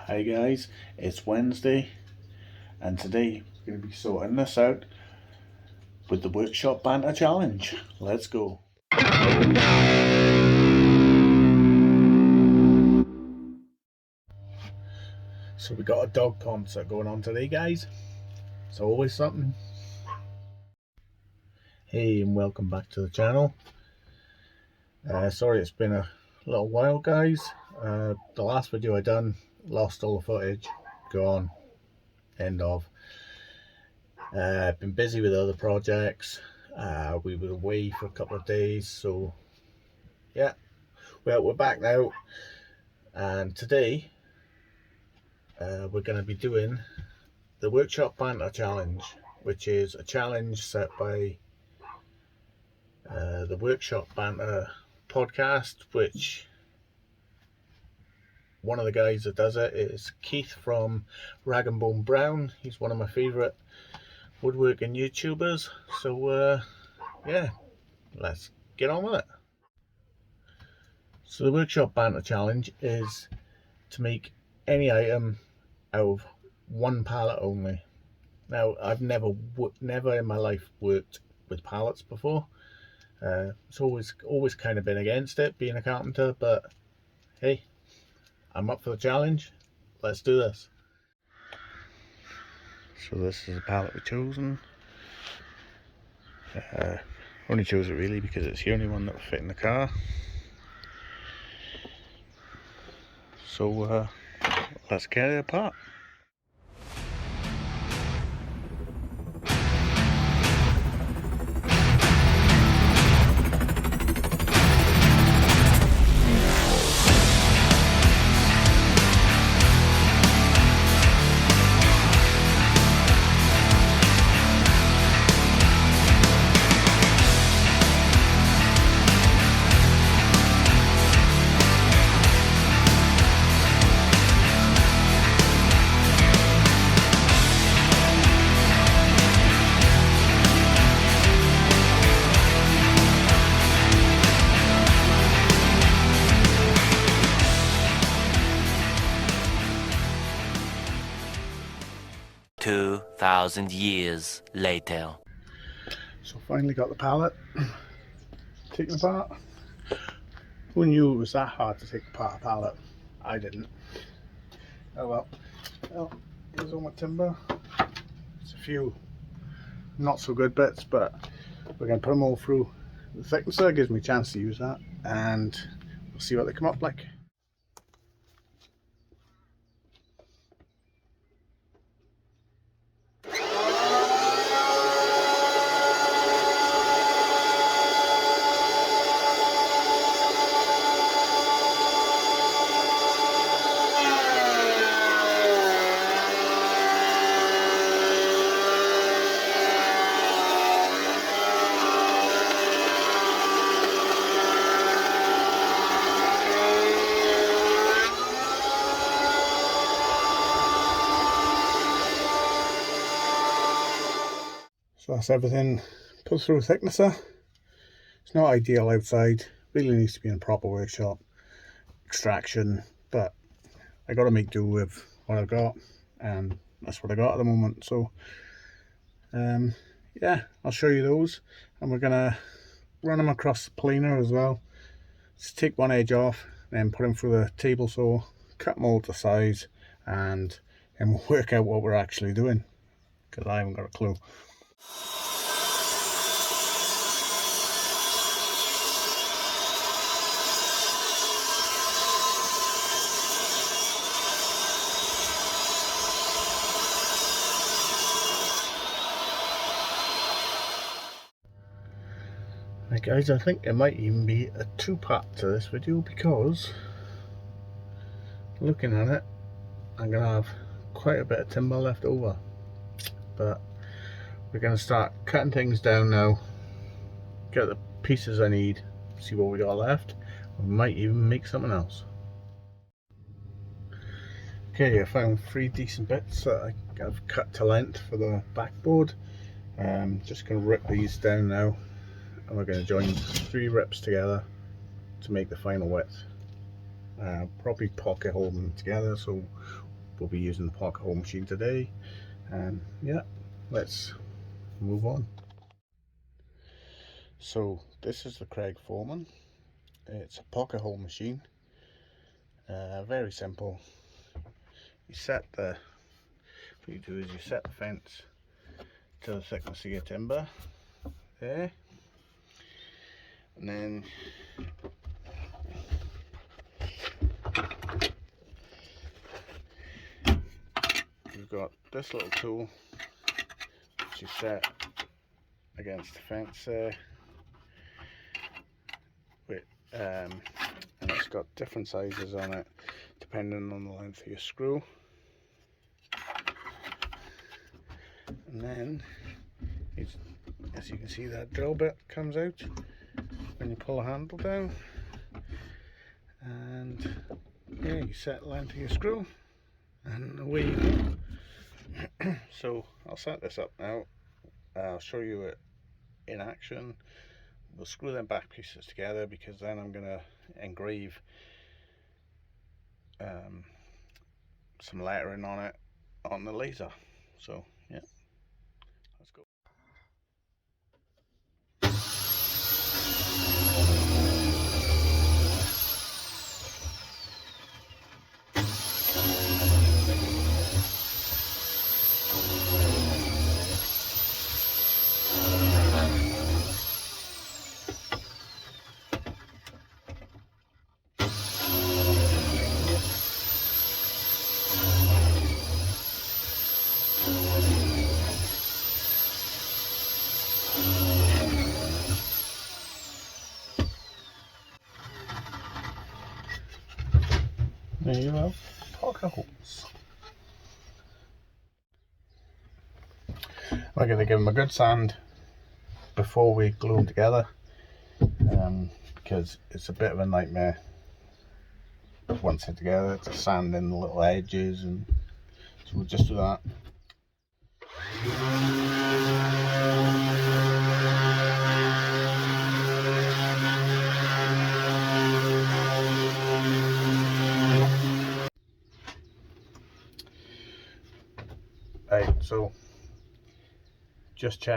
Hi guys, it's Wednesday and today we're going to be sorting this out with the Workshop Banter Challenge. Let's go. So we got a dog concert going on today guys. It's always something. Hey and welcome back to the channel. Sorry it's been a little while guys. The last video I done, lost all the footage, gone, end of. I've been busy with other projects. We were away for a couple of days, so yeah, well, we're back now, and today we're going to be doing the Workshop Banter Challenge, which is a challenge set by the Workshop Banter podcast, which one of the guys that does it is Keith from Rag and Bone Brown. He's one of my favourite woodworking YouTubers, so yeah, let's get on with it. So the Workshop Banter Challenge is to make any item out of one pallet only. Now I've never in my life worked with pallets before. It's always kind of been against it, being a carpenter, but hey, I'm up for the challenge. Let's do this. So this is the pallet we've chosen. Only chose it really because it's the only one that will fit in the car. So let's get it apart. "2,000 years later." So finally got the pallet taken apart. Who knew it was that hard to take apart a pallet? I didn't. Oh well. Well, here's all my timber. It's a few not so good bits, but we're going to put them all through the thicknesser. It gives me a chance to use that, and we'll see what they come up like. So that's everything put through a thicknesser. It's not ideal outside, really needs to be in a proper workshop extraction, but I got to make do with what I've got, and that's what I got at the moment. So yeah, I'll show you those, and we're gonna run them across the planer as well. Just take one edge off, then put them through the table saw, cut them all to size, and then we'll work out what we're actually doing, because I haven't got a clue. Right guys, I think there might even be a two-part to this video, because looking at it, I'm going to have quite a bit of timber left over, but we're going to start cutting things down now, get the pieces I need, see what we got left. We might even make something else. Okay, I found 3 decent bits that I've cut to length for the backboard. Just going to rip these down now, and we're going to join 3 rips together to make the final width. probably pocket hole them together, so we'll be using the pocket hole machine today. And yeah, let's move on. So this is the Craig Foreman. It's a pocket hole machine, very simple. What you do is you set the fence to the thickness of your timber there, and then you've got this little tool which you set against the fence there, and it's got different sizes on it depending on the length of your screw. And then, as you can see, that drill bit comes out when you pull the handle down, and yeah, you set the length of your screw and away you go. So I'll set this up now. I'll show you it in action. We'll screw them back pieces together because then I'm going to engrave some lettering on it on the laser. So yeah, let's go. There you have pocket holes. We're going to give them a good sand before we glue them together, because it's a bit of a nightmare once they're together to sand in the little edges, and so we'll just do that. Right, so just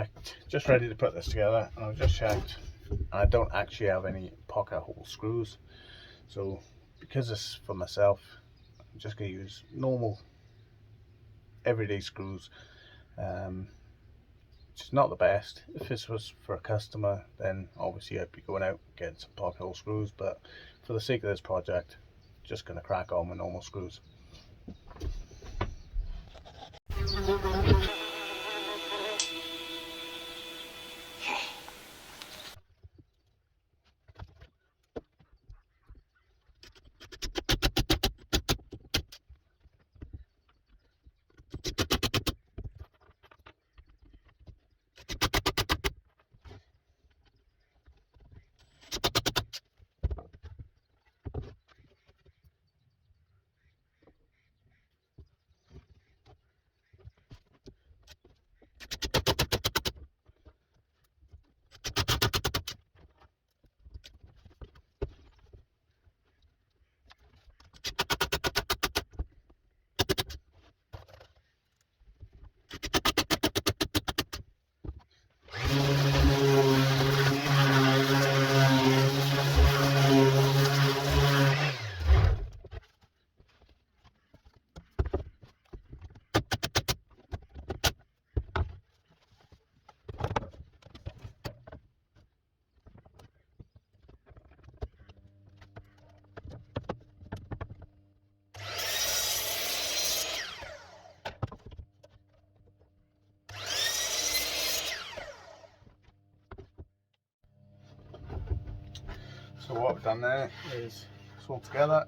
ready to put this together, and I've just checked, and I don't actually have any pocket hole screws. So because this is for myself, I'm just going to use normal everyday screws, which is not the best. If this was for a customer, then obviously I'd be going out and getting some pocket hole screws, but for the sake of this project, just going to crack on with normal screws. So what I've done there is it's all together.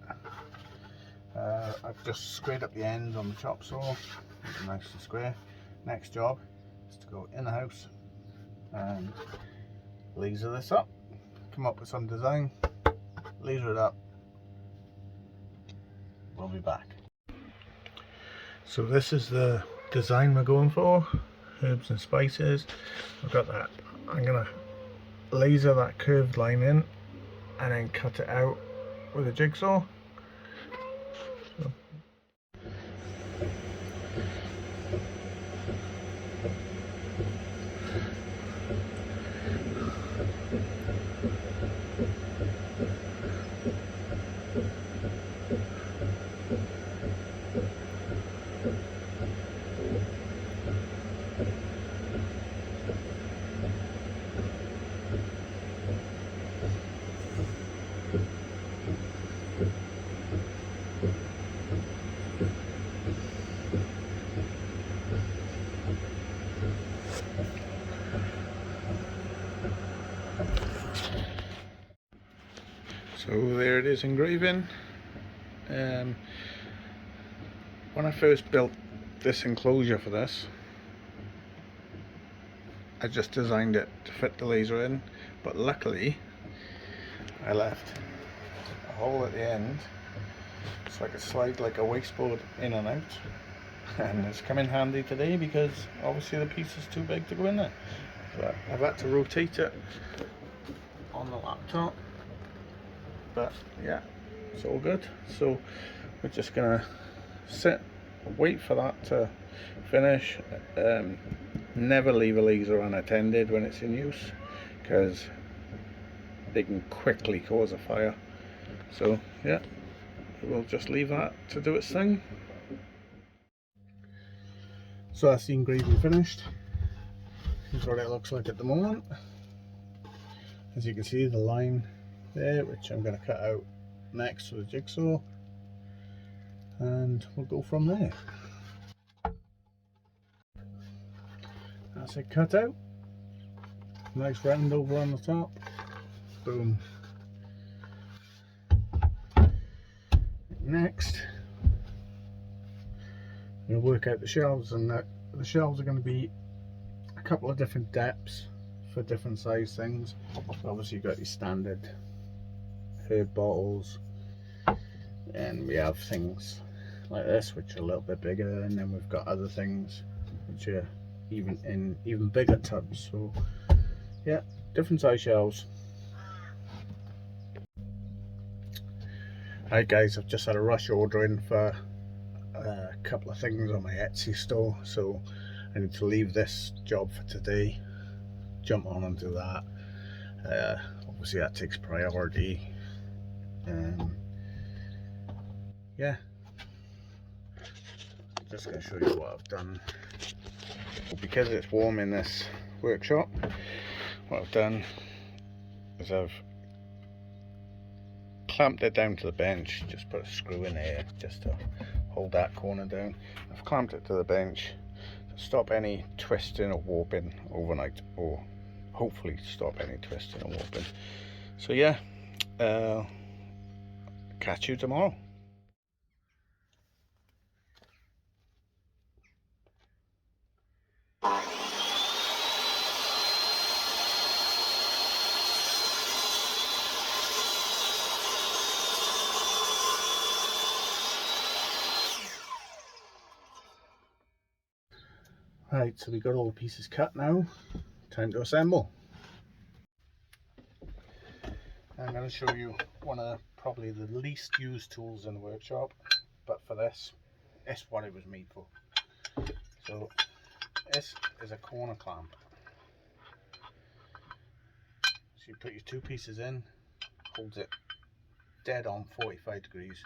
I've just squared up the ends on the chop saw, make it nice and square. Next job is to go in the house and laser this up, come up with some design, laser it up. We'll be back. So this is the design we're going for, herbs and spices. I've got that. I'm gonna laser that curved line in and then cut it out with a jigsaw, So there it is engraving. When I first built this enclosure for this, I just designed it to fit the laser in, but luckily I left a hole at the end so I could slide like a wasteboard in and out, and it's come in handy today because obviously the piece is too big to go in there. But I've had to rotate it on the laptop, but yeah, it's all good. So we're just gonna sit, wait for that to finish. Never leave a laser unattended when it's in use, because they can quickly cause a fire. So yeah, we'll just leave that to do its thing. So that's the engraving finished. Here's what it looks like at the moment. As you can see, the line there, which I'm going to cut out next to the jigsaw, and we'll go from there. That's it cut out. Nice round over on the top. Boom. Next, we'll work out the shelves, and the shelves are going to be a couple of different depths for different size things. Obviously you've got your standard herb bottles, and we have things like this which are a little bit bigger, and then we've got other things which are even bigger tubs. So yeah, different size shelves. Hi guys, I've just had a rush order in for a couple of things on my Etsy store, so I need to leave this job for today, jump on and do that. Obviously that takes priority. Yeah, just going to show you what I've done. Because it's warm in this workshop, what I've done is I've clamped it down to the bench. Just put a screw in here just to hold that corner down. I've clamped it to the bench to stop any twisting or warping overnight, or hopefully stop any twisting or warping. So yeah, catch you tomorrow. Right, so we've got all the pieces cut now. Time to assemble. I'm going to show you one of probably the least used tools in the workshop, but for this, it's what it was made for. So this is a corner clamp. So you put your two pieces in, holds it dead on 45 degrees,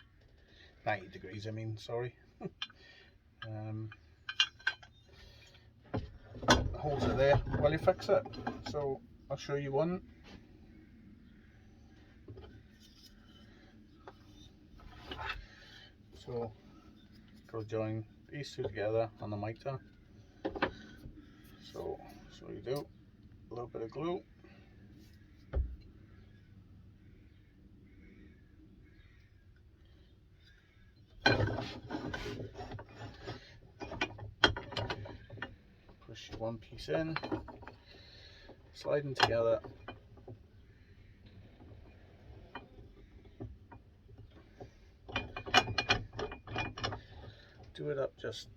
90 degrees I mean, sorry. Holds it there while you fix it. So I'll show you one. So go join these two together on the mitre. So you do a little bit of glue. Push one piece in, slide them together. Do it up just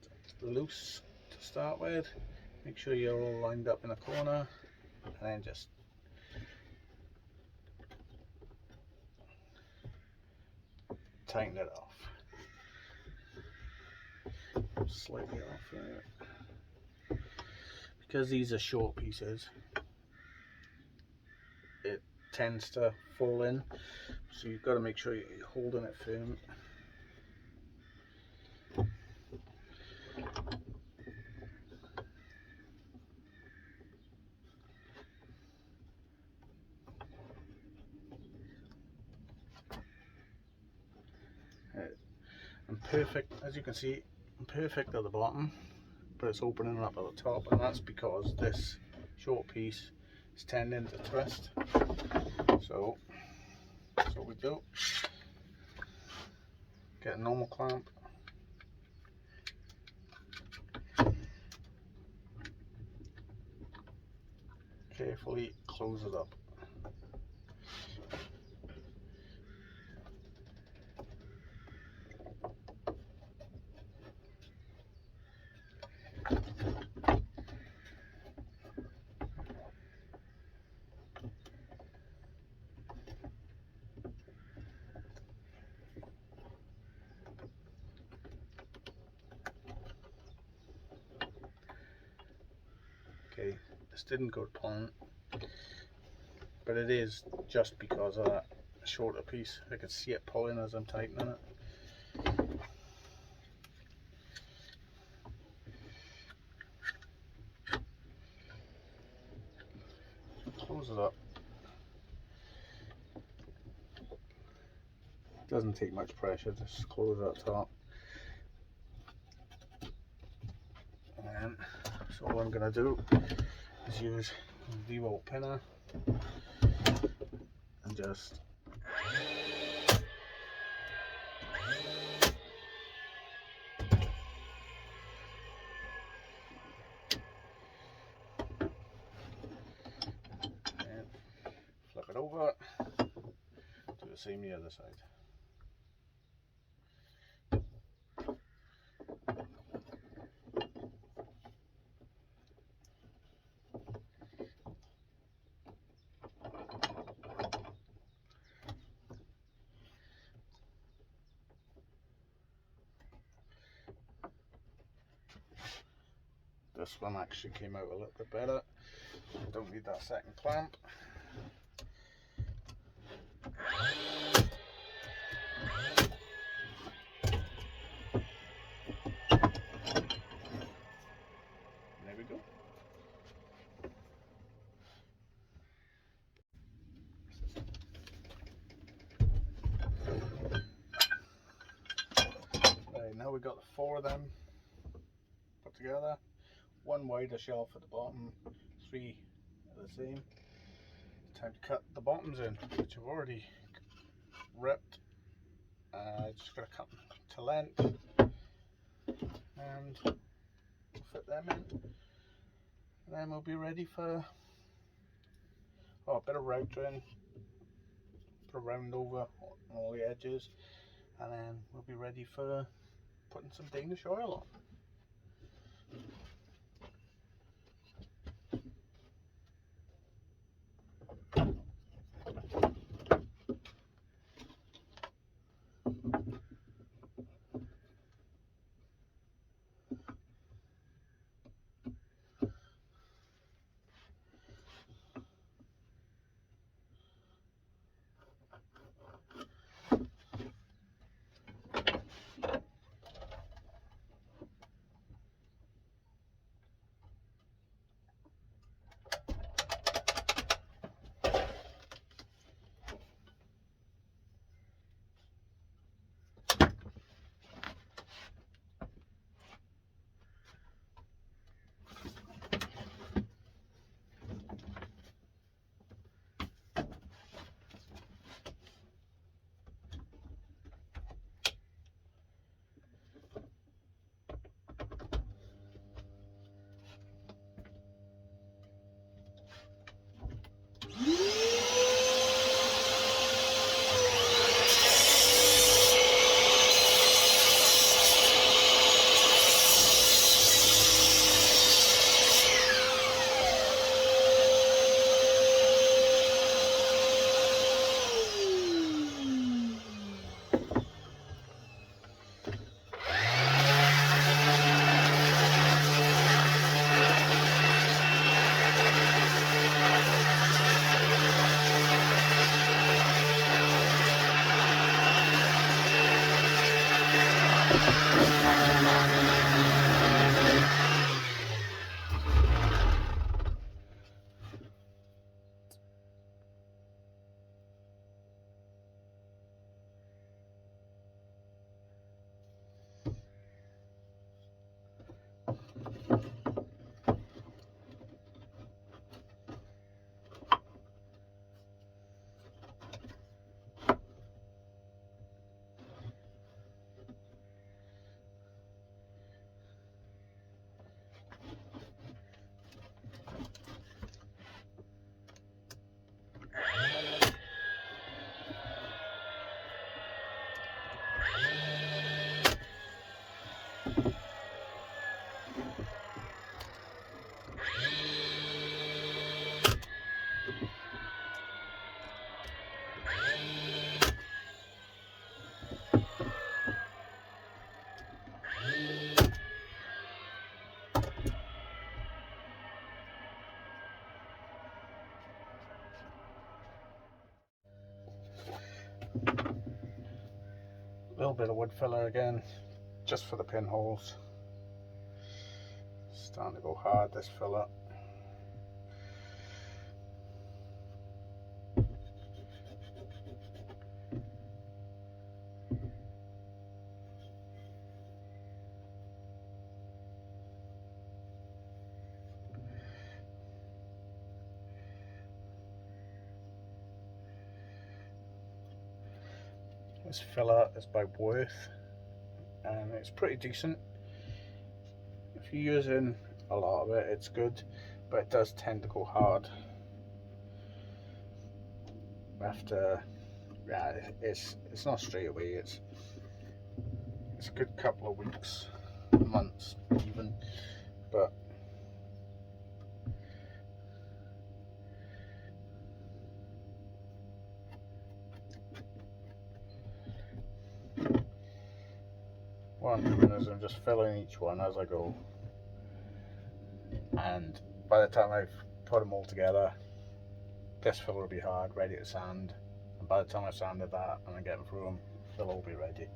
loose to start with. Make sure you're all lined up in a corner, and then just tighten it off. Slightly off there. Because these are short pieces, it tends to fall in, so you've got to make sure you're holding it firm. I'm perfect, as you can see, I'm perfect at the bottom, but it's opening up at the top, and that's because this short piece is tending to twist. So That's what we do. Get a normal clamp. Carefully close it up. Okay, this didn't go to plan, but it is just because of that shorter piece. I can see it pulling as I'm tightening it. Close it up. Doesn't take much pressure, just close that top. And so all I'm going to do is use the D-bolt pinner and just flip it over, do the same the other side. This one actually came out a little bit better. Don't need that second clamp. There we go. Right, now we've got the 4 of them put together. 1 wider shelf at the bottom, 3 are the same. Time to cut the bottoms in, which I've already ripped. Just got to cut them to length and fit them in. And then we'll be ready for a bit of routing, put a round over on all the edges, and then we'll be ready for putting some Danish oil on. A little bit of wood filler again, just for the pinholes. Starting to go hard, this filler. This filler is by Worth, and it's pretty decent. If you're using a lot of it, it's good, but it does tend to go hard after. Yeah, it's not straight away. It's a good couple of weeks, months even, but what I'm doing is I'm just filling each one as I go, and by the time I've put them all together, this filler will be hard, ready to sand, and by the time I've sanded that and I get them through them, they'll all be ready.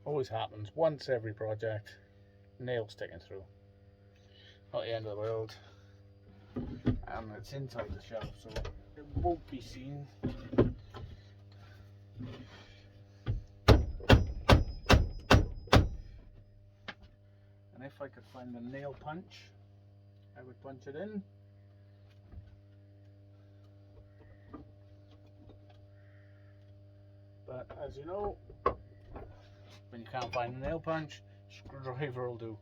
Always happens once every project, nail sticking through. Not the end of the world, and it's inside the shelf, so it won't be seen. And if I could find the nail punch, I would punch it in. But as you know, when you can't find a nail punch, screwdriver will do.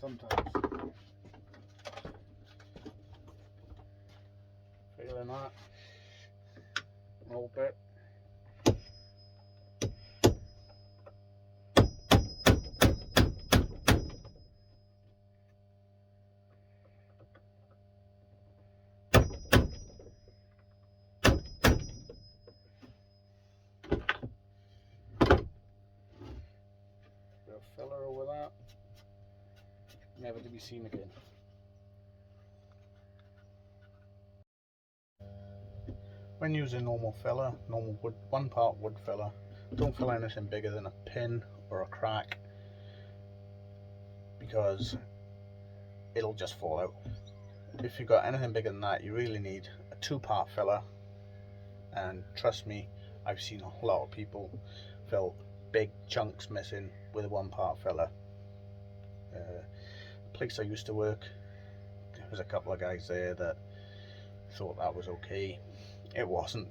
Sometimes. Feeling that a little bit. Bit of filler over that. Never to be seen again. When using normal filler, normal wood, 1 part wood filler, don't fill anything bigger than a pin or a crack, because it'll just fall out. If you've got anything bigger than that, you really need a 2-part filler, and trust me, I've seen a lot of people fill big chunks missing with a 1-part filler. The place I used to work, there was a couple of guys there that thought that was okay. It wasn't,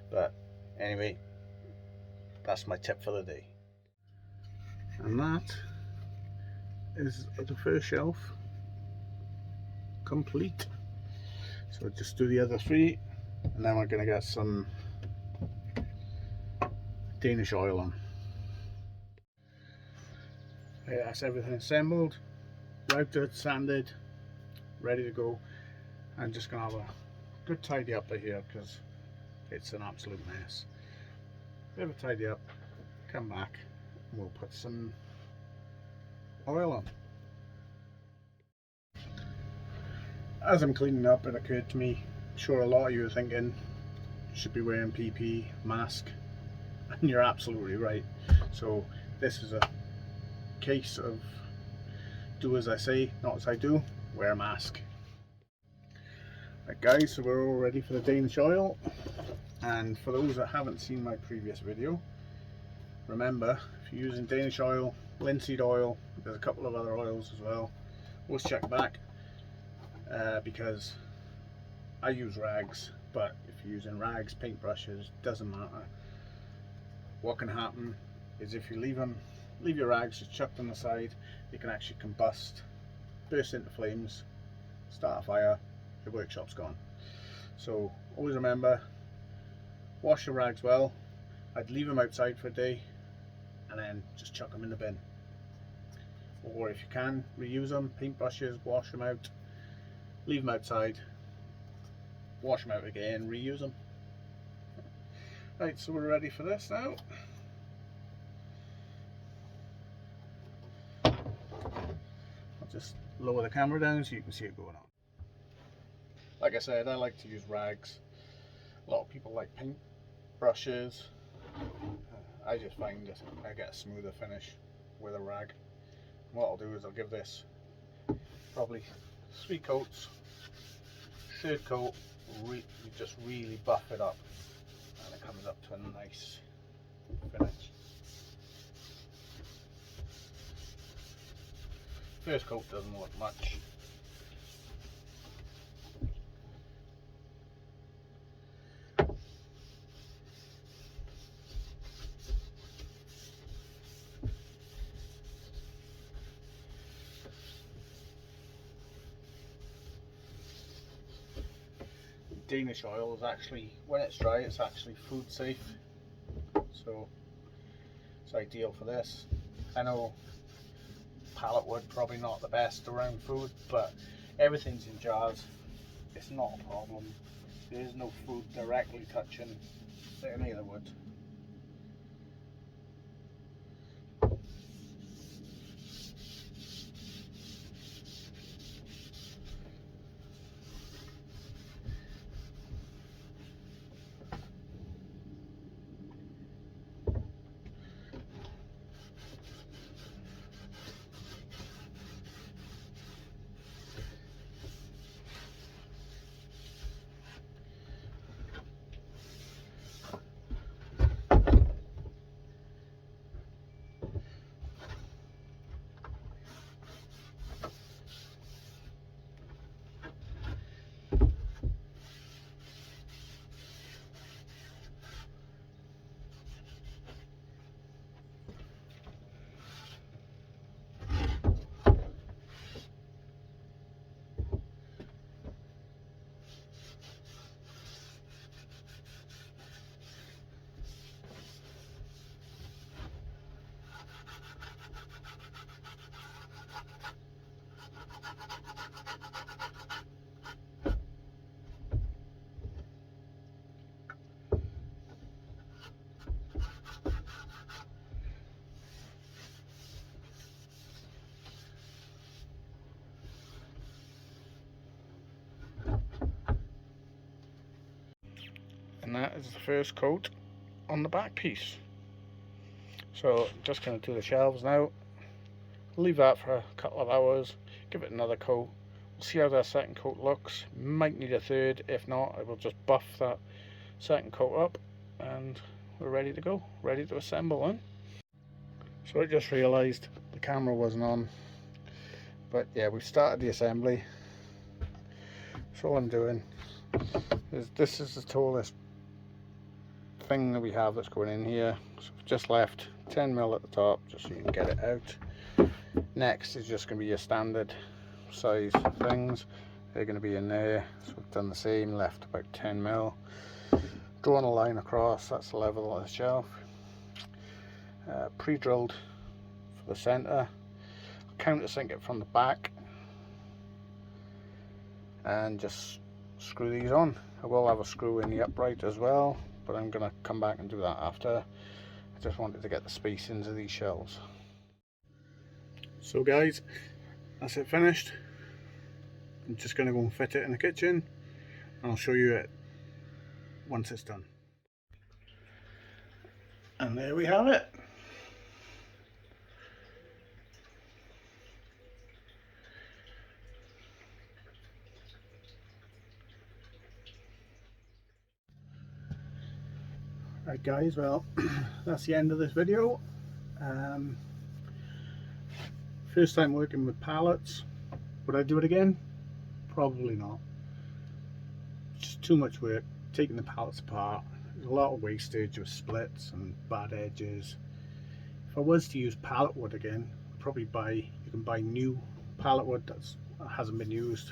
but anyway, that's my tip for the day. And that is the first shelf complete. So just do the other 3, and then we're going to get some Danish oil on. Okay, that's everything assembled, routed, sanded, ready to go. I'm just going to have a good tidy up here because it's an absolute mess. Bit of a tidy up, come back, and we'll put some oil on. As I'm cleaning up, it occurred to me, I'm sure a lot of you are thinking you should be wearing PP, mask, and you're absolutely right. So this is a case of do as I say, not as I do. Wear a mask. Right guys, so we're all ready for the Danish oil, and for those that haven't seen my previous video, remember, if you're using Danish oil, linseed oil, there's a couple of other oils as well, always check back. because I use rags, but if you're using rags, paintbrushes, doesn't matter. What can happen is if you leave your rags just chucked on the side, they can actually combust, burst into flames, start a fire, your workshop's gone. So always remember, wash your rags well. I'd leave them outside for a day and then just chuck them in the bin. Or if you can, reuse them, paintbrushes, wash them out, leave them outside, wash them out again, reuse them. Right, so we're ready for this now. I'll just lower the camera down so you can see it going on. Like I said, I like to use rags. A lot of people like paint brushes. I just find that I get a smoother finish with a rag. What I'll do is I'll give this probably 3 coats. Third coat, you just really buff it up and it comes up to a nice finish. First coat doesn't look much. Danish oil is actually, when it's dry, it's actually food safe, so it's ideal for this. I know pallet wood probably not the best around food, but everything's in jars, it's not a problem. There is no food directly touching any of the wood. And that is the first coat on the back piece. So just going to do the shelves now, leave that for a couple of hours, give it another coat, we'll see how that second coat looks. Might need a third, if not I will just buff that second coat up and we're ready to go, ready to assemble one. So I just realised the camera wasn't on, but yeah, we've started the assembly. So all I'm doing is, this is the tallest thing that we have that's going in here, so we've just left 10mm at the top just so you can get it out. Next is just going to be your standard size things, they're going to be in there, so we've done the same, left about 10mm, drawn a line across, that's the level of the shelf, pre-drilled for the center, countersink it from the back and just screw these on. I will have a screw in the upright as well, but I'm going to come back and do that after. I just wanted to get the spacings of these shelves. So guys, that's it finished. I'm just going to go and fit it in the kitchen and I'll show you it once it's done. And there we have it. Right guys, well that's the end of this video. First time working with pallets. Would I do it again? Probably not. It's just too much work taking the pallets apart. There's a lot of wastage with splits and bad edges. If I was to use pallet wood again, I'd probably you can buy new pallet wood that hasn't been used.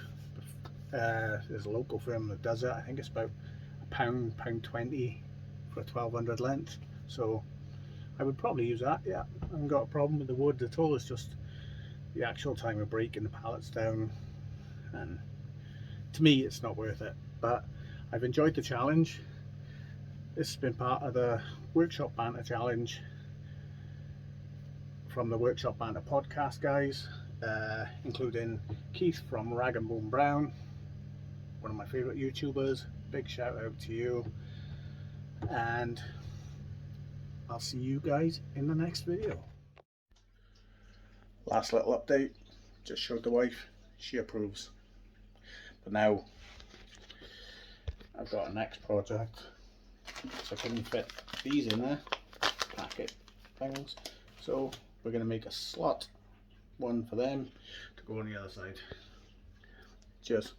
There's a local firm that does it. I think it's about £1.20 for a 1200 length. So I would probably use that. Yeah, I haven't got a problem with the wood at all. It's just the actual time of breaking the pallets down, and to me it's not worth it. But I've enjoyed the challenge. This has been part of the Workshop Banter Challenge from the Workshop Banter podcast guys, including Keith from Rag and Bone Brown, one of my favourite YouTubers. Big shout out to you, and I'll see you guys in the next video. Last little update, just showed the wife, she approves. But now I've got a next project, so I couldn't fit these in there, packet things, so we're going to make a slot one for them to go on the other side. Cheers.